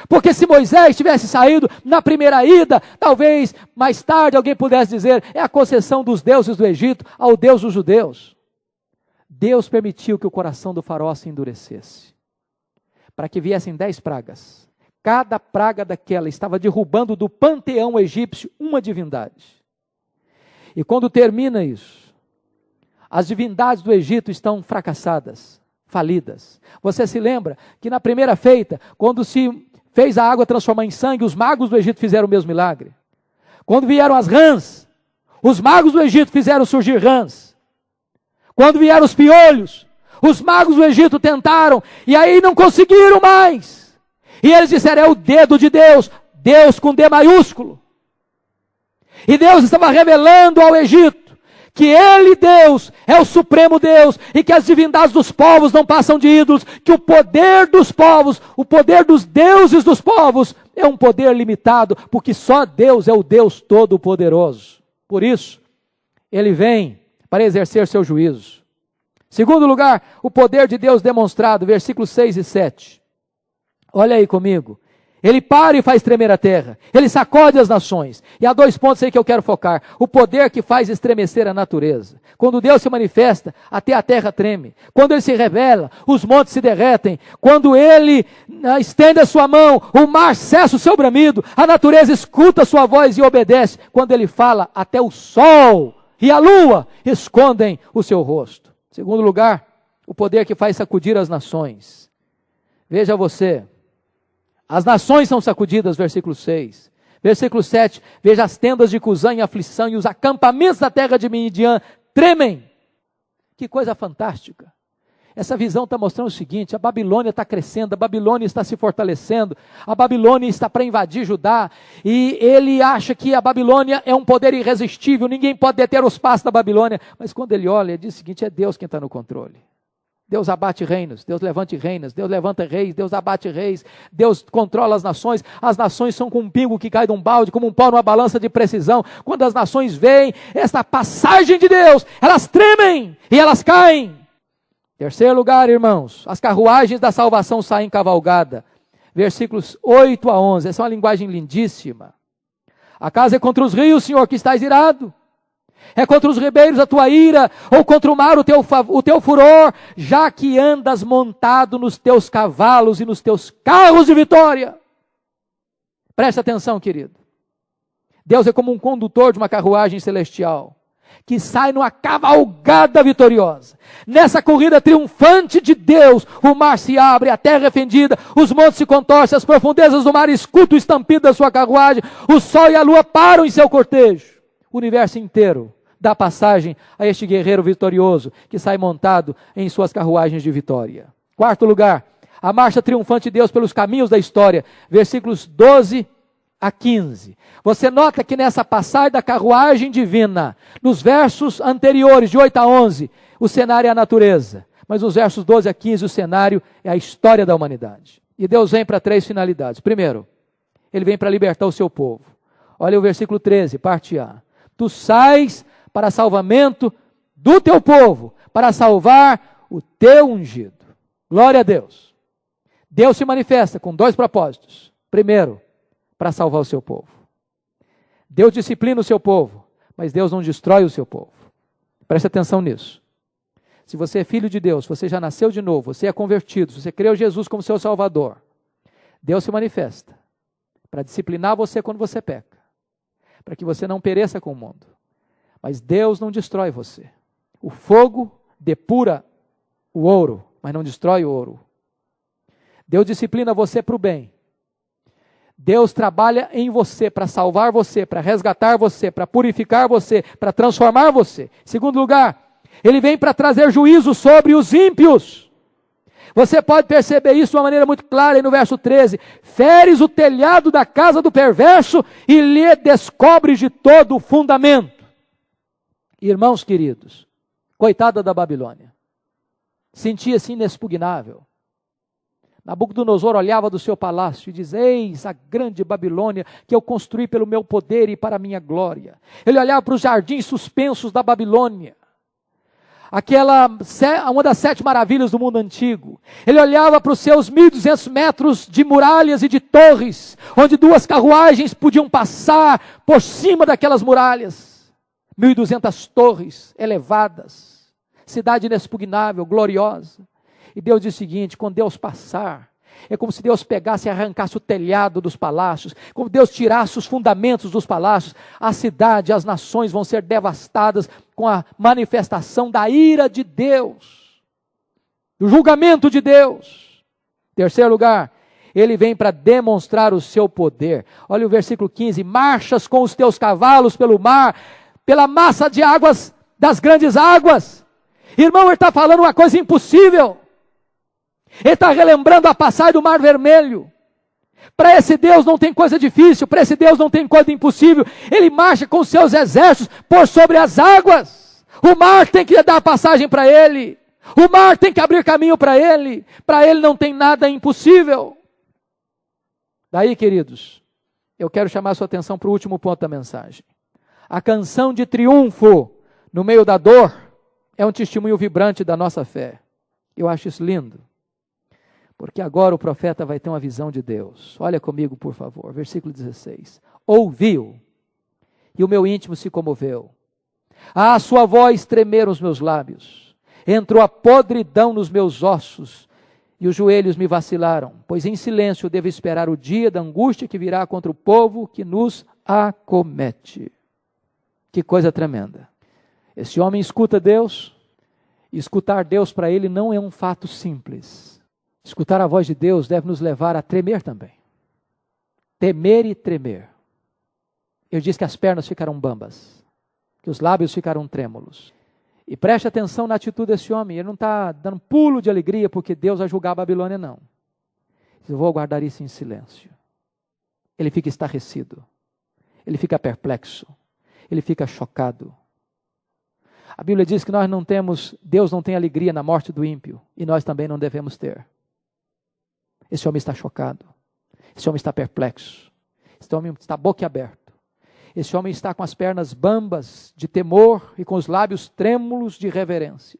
Porque se Moisés tivesse saído na primeira ida, talvez mais tarde alguém pudesse dizer: é a concessão dos deuses do Egito ao Deus dos judeus. Deus permitiu que o coração do faraó se endurecesse, para que viessem 10 pragas. Cada praga daquela estava derrubando do panteão egípcio uma divindade. E quando termina isso, as divindades do Egito estão fracassadas, falidas. Você se lembra que na primeira feita, quando se fez a água transformar em sangue, os magos do Egito fizeram o mesmo milagre. Quando vieram as rãs, os magos do Egito fizeram surgir rãs. Quando vieram os piolhos, os magos do Egito tentaram, e aí não conseguiram mais. E eles disseram, é o dedo de Deus, Deus com D maiúsculo. E Deus estava revelando ao Egito que Ele, Deus, é o supremo Deus, e que as divindades dos povos não passam de ídolos, que o poder dos povos, o poder dos deuses dos povos, é um poder limitado, porque só Deus é o Deus Todo-Poderoso. Por isso, Ele vem para exercer seu juízo. Segundo lugar, o poder de Deus demonstrado, versículos 6 e 7. Olha aí comigo. Ele para e faz tremer a terra. Ele sacode as nações. E há 2 pontos aí que eu quero focar. O poder que faz estremecer a natureza. Quando Deus se manifesta, até a terra treme. Quando Ele se revela, os montes se derretem. Quando Ele estende a sua mão, o mar cessa o seu bramido. A natureza escuta a sua voz e obedece. Quando Ele fala, até o sol e a lua escondem o seu rosto. Segundo lugar, o poder que faz sacudir as nações. Veja você. As nações são sacudidas, versículo 6. Versículo 7, veja as tendas de Cusã em aflição e os acampamentos da terra de Midian tremem. Que coisa fantástica. Essa visão está mostrando o seguinte, a Babilônia está crescendo, a Babilônia está se fortalecendo, a Babilônia está para invadir Judá, e ele acha que a Babilônia é um poder irresistível, ninguém pode deter os passos da Babilônia, mas quando ele olha, ele diz o seguinte, é Deus quem está no controle. Deus abate reinos, Deus levanta reinos, Deus levanta reis, Deus abate reis, Deus controla as nações são como um pingo que cai de um balde, como um pó numa balança de precisão. Quando as nações veem essa passagem de Deus, elas tremem e elas caem. Terceiro lugar, irmãos, as carruagens da salvação saem em cavalgada. Versículos 8 a 11, essa é uma linguagem lindíssima. Acaso é contra os rios, Senhor, que estás irado? É contra os ribeiros a tua ira, ou contra o mar o teu furor, já que andas montado nos teus cavalos e nos teus carros de vitória. Presta atenção, querido. Deus é como um condutor de uma carruagem celestial, que sai numa cavalgada vitoriosa. Nessa corrida triunfante de Deus, o mar se abre, a terra é fendida, os montes se contorcem, as profundezas do mar escutam o estampido da sua carruagem, o sol e a lua param em seu cortejo. O universo inteiro dá passagem a este guerreiro vitorioso que sai montado em suas carruagens de vitória. Quarto lugar, a marcha triunfante de Deus pelos caminhos da história, versículos 12 a 15. Você nota que nessa passagem da carruagem divina, nos versos anteriores, de 8 a 11, o cenário é a natureza, mas nos versos 12 a 15, o cenário é a história da humanidade. E Deus vem para 3 finalidades. Primeiro, Ele vem para libertar o seu povo. Olha o versículo 13, parte A. Tu sais para salvamento do teu povo, para salvar o teu ungido. Glória a Deus. Deus se manifesta com 2 propósitos. Primeiro, para salvar o seu povo. Deus disciplina o seu povo, mas Deus não destrói o seu povo. Preste atenção nisso. Se você é filho de Deus, você já nasceu de novo, você é convertido, você creu em Jesus como seu Salvador, Deus se manifesta para disciplinar você quando você peca, para que você não pereça com o mundo. Mas Deus não destrói você. O fogo depura o ouro, mas não destrói o ouro. Deus disciplina você para o bem. Deus trabalha em você para salvar você, para resgatar você, para purificar você, para transformar você. Segundo lugar, Ele vem para trazer juízo sobre os ímpios. Você pode perceber isso de uma maneira muito clara aí no verso 13. Feres o telhado da casa do perverso e lhe descobres de todo o fundamento. Irmãos queridos, coitada da Babilônia, sentia-se inexpugnável. Nabucodonosor olhava do seu palácio e diz, eis a grande Babilônia que eu construí pelo meu poder e para a minha glória. Ele olhava para os jardins suspensos da Babilônia, uma das 7 maravilhas do mundo antigo. Ele olhava para os seus 1.200 metros de muralhas e de torres, onde 2 carruagens podiam passar por cima daquelas muralhas. 1.200 torres elevadas, cidade inexpugnável, gloriosa. E Deus diz o seguinte, quando Deus passar, É como se Deus pegasse e arrancasse o telhado dos palácios, como Deus tirasse os fundamentos dos palácios. A cidade, as nações vão ser devastadas com a manifestação da ira de Deus, do julgamento de Deus. Terceiro lugar, ele vem para demonstrar o seu poder. Olha o versículo 15: marchas com os teus cavalos pelo mar, pela massa de águas, das grandes águas. Irmão, ele está falando uma coisa impossível. Ele está relembrando a passagem do Mar Vermelho. Para esse Deus não tem coisa difícil, para esse Deus não tem coisa impossível. Ele marcha com seus exércitos por sobre as águas. O mar tem que dar passagem para ele. O mar tem que abrir caminho para ele. Para ele não tem nada impossível. Daí, queridos, eu quero chamar a sua atenção para o último ponto da mensagem. A canção de triunfo no meio da dor é um testemunho vibrante da nossa fé. Eu acho isso lindo. Porque agora o profeta vai ter uma visão de Deus. Olha comigo, por favor, versículo 16. Ouviu, e o meu íntimo se comoveu. À sua voz tremeram os meus lábios. Entrou a podridão nos meus ossos, e os joelhos me vacilaram. Pois em silêncio eu devo esperar o dia da angústia que virá contra o povo que nos acomete. Que coisa tremenda. Esse homem escuta Deus, e escutar Deus para ele não é um fato simples. Escutar a voz de Deus deve nos levar a tremer também. Temer e tremer. Eu disse que as pernas ficaram bambas, que os lábios ficaram trêmulos. E preste atenção na atitude desse homem. Ele não está dando pulo de alegria porque Deus vai julgar a Babilônia, não. Eu vou guardar isso em silêncio. Ele fica estarrecido. Ele fica perplexo. Ele fica chocado. A Bíblia diz que Deus não tem alegria na morte do ímpio. E nós também não devemos ter. Esse homem está chocado. Esse homem está perplexo. Esse homem está boquiaberto. Esse homem está com as pernas bambas de temor e com os lábios trêmulos de reverência.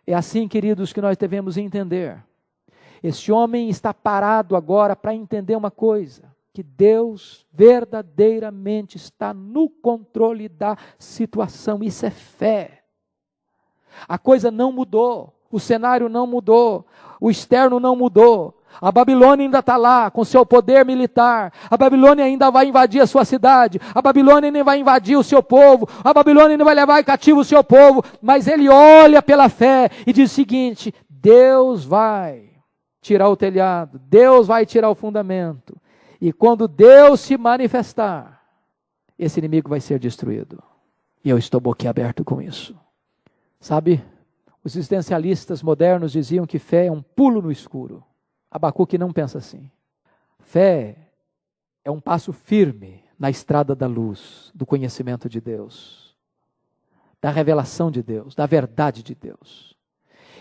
É assim, queridos, que nós devemos entender. Esse homem está parado agora para entender uma coisa: que Deus verdadeiramente está no controle da situação. Isso é fé. A coisa não mudou. O cenário não mudou, o externo não mudou. A Babilônia ainda está lá, com seu poder militar. A Babilônia ainda vai invadir a sua cidade. A Babilônia ainda vai invadir o seu povo. A Babilônia ainda vai levar cativo o seu povo. Mas ele olha pela fé e diz o seguinte: Deus vai tirar o telhado, Deus vai tirar o fundamento. E quando Deus se manifestar, esse inimigo vai ser destruído. E eu estou boquiaberto com isso. Sabe? Os existencialistas modernos diziam que fé é um pulo no escuro. Abacuque não pensa assim. Fé é um passo firme na estrada da luz, do conhecimento de Deus, da revelação de Deus, da verdade de Deus.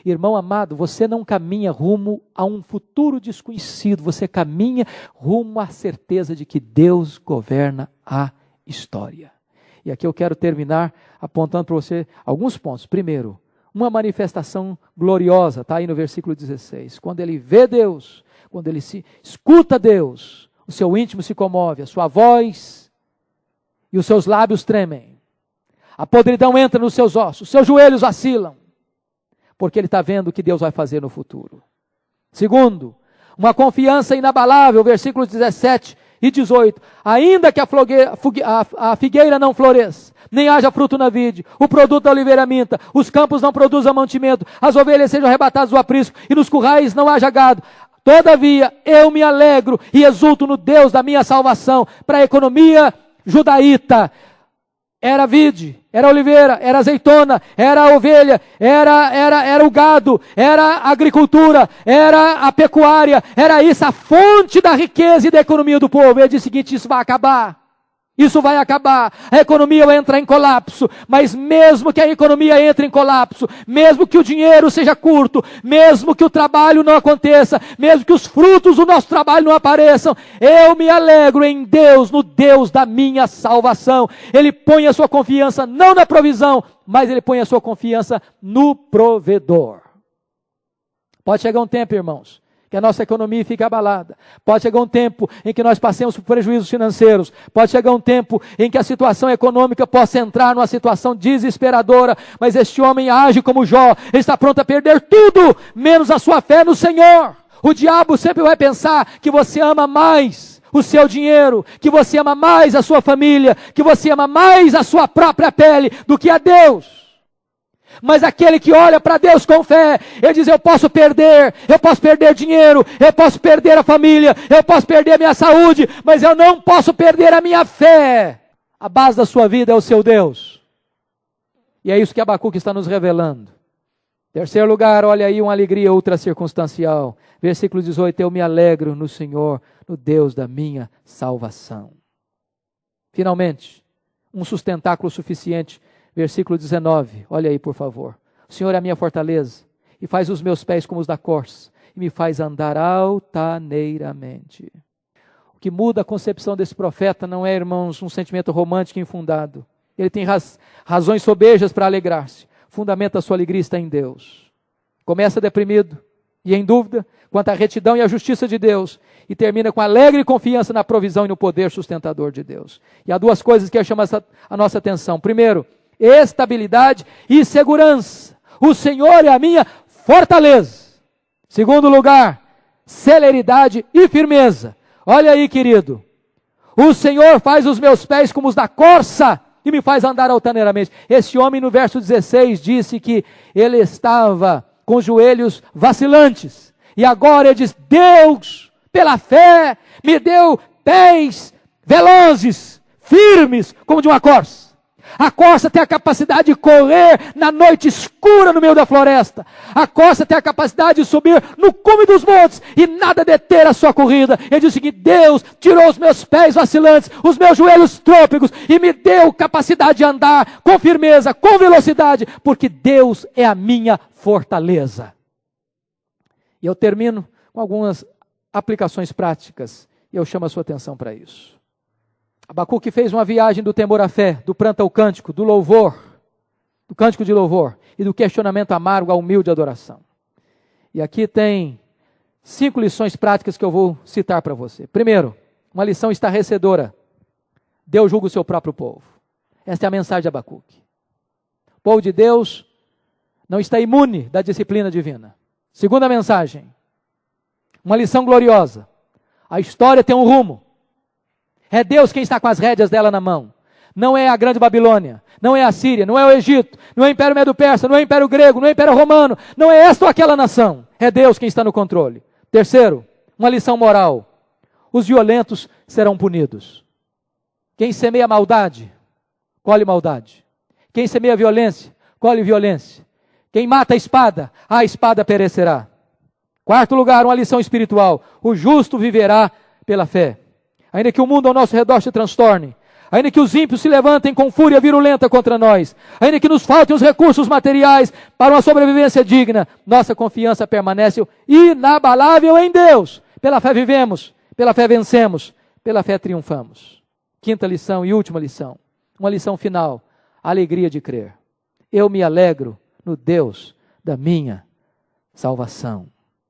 Irmão amado, você não caminha rumo a um futuro desconhecido, você caminha rumo à certeza de que Deus governa a história. E aqui eu quero terminar apontando para você alguns pontos. Primeiro, uma manifestação gloriosa, está aí no versículo 16. Quando ele vê Deus, quando ele se escuta Deus, o seu íntimo se comove, a sua voz e os seus lábios tremem. A podridão entra nos seus ossos, seus joelhos vacilam, porque ele está vendo o que Deus vai fazer no futuro. Segundo, uma confiança inabalável, versículos 17 e 18. Ainda que a figueira não floresça, nem haja fruto na vide, o produto da oliveira minta, os campos não produzam mantimento, as ovelhas sejam arrebatadas do aprisco, e nos currais não haja gado. Todavia, eu me alegro e exulto no Deus da minha salvação. Para a economia judaíta, era vide, era oliveira, era azeitona, era a ovelha, era o gado, era a agricultura, era a pecuária, era isso a fonte da riqueza e da economia do povo. Ele diz o seguinte: isso vai acabar. Isso vai acabar, a economia vai entrar em colapso, mas mesmo que a economia entre em colapso, mesmo que o dinheiro seja curto, mesmo que o trabalho não aconteça, mesmo que os frutos do nosso trabalho não apareçam, eu me alegro em Deus, no Deus da minha salvação. Ele põe a sua confiança não na provisão, mas ele põe a sua confiança no provedor. Pode chegar um tempo, irmãos, que a nossa economia fique abalada. Pode chegar um tempo em que nós passemos por prejuízos financeiros. Pode chegar um tempo em que a situação econômica possa entrar numa situação desesperadora. Mas este homem age como Jó. Ele está pronto a perder tudo, menos a sua fé no Senhor. O diabo sempre vai pensar que você ama mais o seu dinheiro, que você ama mais a sua família, que você ama mais a sua própria pele do que a Deus. Mas aquele que olha para Deus com fé, ele diz: eu posso perder dinheiro, eu posso perder a família, eu posso perder a minha saúde, mas eu não posso perder a minha fé. A base da sua vida é o seu Deus. E é isso que Abacuque está nos revelando. Terceiro lugar, olha aí uma alegria ultra circunstancial. Versículo 18, eu me alegro no Senhor, no Deus da minha salvação. Finalmente, um sustentáculo suficiente. Versículo 19, olha aí por favor. O Senhor é a minha fortaleza, e faz os meus pés como os da corça, e me faz andar altaneiramente. O que muda a concepção desse profeta não é, irmãos, um sentimento romântico infundado. Ele tem razões sobejas para alegrar-se. Fundamento da sua alegria está em Deus. Começa deprimido e em dúvida quanto à retidão e à justiça de Deus, e termina com alegre confiança na provisão e no poder sustentador de Deus. E há duas coisas que eu chamo a nossa atenção. Primeiro, estabilidade e segurança. O Senhor é a minha fortaleza. Segundo lugar, celeridade e firmeza. Olha aí, querido. O Senhor faz os meus pés como os da corça e me faz andar altaneiramente. Esse homem no verso 16 disse que ele estava com os joelhos vacilantes. E agora ele diz: Deus, pela fé, me deu pés velozes, firmes, como de uma corça. A corça tem a capacidade de correr na noite escura no meio da floresta. A corça tem a capacidade de subir no cume dos montes e nada deter a sua corrida. Ele diz o seguinte: Deus tirou os meus pés vacilantes, os meus joelhos trôpegos e me deu capacidade de andar com firmeza, com velocidade, porque Deus é a minha fortaleza. E eu termino com algumas aplicações práticas e eu chamo a sua atenção para isso. Abacuque fez uma viagem do temor à fé, do pranto ao cântico, do louvor, do cântico de louvor e do questionamento amargo à humilde adoração. E aqui tem 5 lições práticas que eu vou citar para você. Primeiro, uma lição estarrecedora. Deus julga o seu próprio povo. Esta é a mensagem de Abacuque. O povo de Deus não está imune da disciplina divina. Segunda mensagem, uma lição gloriosa. A história tem um rumo. É Deus quem está com as rédeas dela na mão. Não é a grande Babilônia, não é a Síria, não é o Egito, não é o Império Medo-Persa, não é o Império Grego, não é o Império Romano, não é esta ou aquela nação. É Deus quem está no controle. Terceiro, uma lição moral. Os violentos serão punidos. Quem semeia maldade, colhe maldade. Quem semeia violência, colhe violência. Quem mata a espada perecerá. Quarto lugar, uma lição espiritual. O justo viverá pela fé. Ainda que o mundo ao nosso redor se transtorne, ainda que os ímpios se levantem com fúria virulenta contra nós, ainda que nos faltem os recursos materiais para uma sobrevivência digna, nossa confiança permanece inabalável em Deus. Pela fé vivemos, pela fé vencemos, pela fé triunfamos. Quinta lição e última lição, uma lição final, a alegria de crer. Eu me alegro no Deus da minha salvação.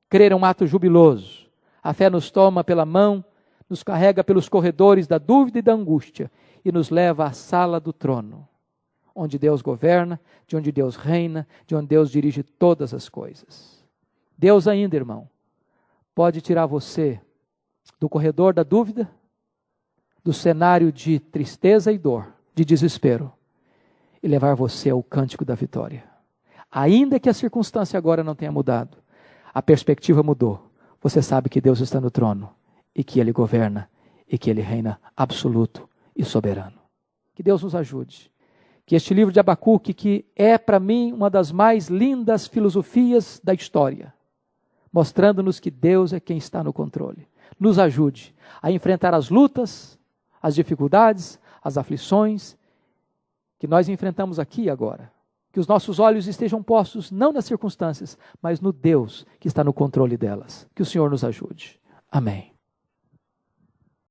Crer é um ato jubiloso. A fé nos toma pela mão, nos carrega pelos corredores da dúvida e da angústia e nos leva à sala do trono, onde Deus governa, de onde Deus reina, de onde Deus dirige todas as coisas. Deus ainda, irmão, pode tirar você do corredor da dúvida, do cenário de tristeza e dor, de desespero, e levar você ao cântico da vitória. Ainda que a circunstância agora não tenha mudado, a perspectiva mudou. Você sabe que Deus está no trono, e que Ele governa, e que Ele reina absoluto e soberano. Que Deus nos ajude. Que este livro de Abacuque, que é para mim uma das mais lindas filosofias da história, mostrando-nos que Deus é quem está no controle, nos ajude a enfrentar as lutas, as dificuldades, as aflições que nós enfrentamos aqui e agora. Que os nossos olhos estejam postos não nas circunstâncias, mas no Deus que está no controle delas. Que o Senhor nos ajude. Amém.